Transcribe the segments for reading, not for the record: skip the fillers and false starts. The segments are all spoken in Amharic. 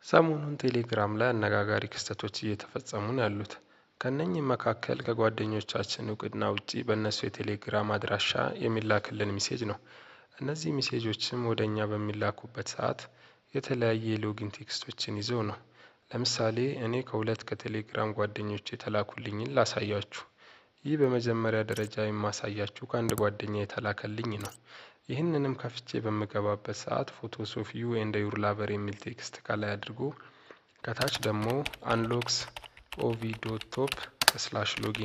ሰሞኑን ቴሌግራም ላይ አነጋጋሪ ክስተቶች እየተፈጸሙ ነው ያሉት። ከነኚህም መካከል ከጓደኞቻችን እውቅና ውጪ በእነሱ የቴሌግራም አድራሻ የሚላክልን ሜሴጅ ነው። እነዚህ ሜሴጆችም ወደኛ በሚላኩበት ሰዓት የተለያየ የሎጊን ቴክስቶችን ይዘው ነው። ለምሳሌ እኔ ከሁለት ከቴሌግራም ጓደኞቼ የተላኩልኝን ላሳያችሁ። ይህ በመጀመሪያ ደረጃ የማሳያችሁ ከአንድ ጓደኛ የተላከልኝ ነው። ይህንንም ከፍቼ በምገባበት ሰዓት ፎቶስ ኦፍ ዩ ኤንድ ዩር ላቨር የሚል ቴክስት ከላይ አድርጎ ከታች ደግሞ አንሎክስ ov.top/login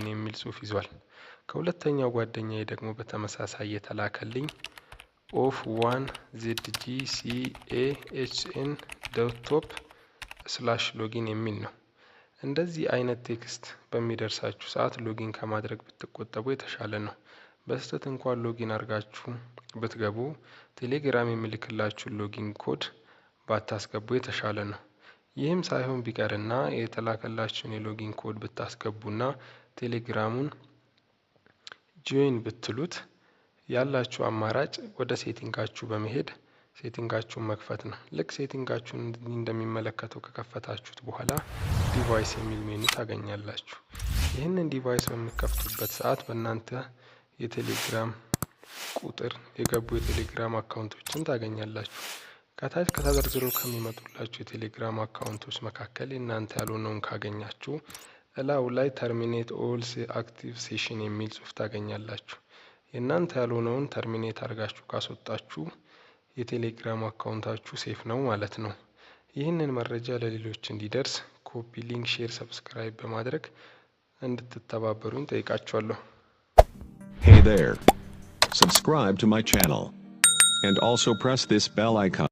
የሚል ጽሑፍ ይዟል። ከሁለተኛው ጓደኛዬ ደግሞ በተመሳሳይ የተላከልኝ off1zgcahn.top/login የሚል ነው። እንደዚህ አይነት ቴክስት በሚደርሳችሁ ሰዓት ሎጊን ከማድረግ ብትቆጠቡ የተሻለ ነው። በስህተት እንኳን ሎጊን አድርጋችሁ ብትገቡ ቴሌግራም የሚልክላችሁን ሎጊን ኮድ ባታስገቡ የተሻለ ነው። ይህም ሳይሆን ቢቀርና የተላከላችሁን የሎጊን ኮድ ብታስገቡና ቴሌግራሙን ጆይን ብትሉት ያላችሁ አማራጭ ወደ ሴቲንጋችሁ በመሄድ ሴቲንጋችሁን መክፈት ነው። ልክ ሴቲንጋችሁን እንደሚመለከተው ከከፈታችሁት በኋላ ዲቫይስ የሚል ሜኑ ታገኛላችሁ። ይህንን ዲቫይስ በምትከፍቱበት ሰዓት በእናንተ የቴሌግራም ቁጥር የገቡ የቴሌግራም አካውንቶችን ታገኛላችሁ። ከታች ከተዘርዝረው ከሚመጡላችሁ የቴሌግራም አካውንቶች መካከል እናንተ ያልሆነውን ካገኛችሁ እላው ላይ ተርሚኔት ኦል አክቲቭ ሴሽን የሚል ጽሑፍ ታገኛላችሁ። የእናንተ ያልሆነውን ተርሚኔት አድርጋችሁ ካስወጣችሁ የቴሌግራም አካውንታችሁ ሴፍ ነው ማለት ነው። ይህንን መረጃ ለሌሎች እንዲደርስ ኮፒ፣ ሊንክ፣ ሼር፣ ሰብስክራይብ በማድረግ እንድትተባበሩኝ ጠይቃችኋለሁ። Hey there. Subscribe to my channel. And also press this bell icon.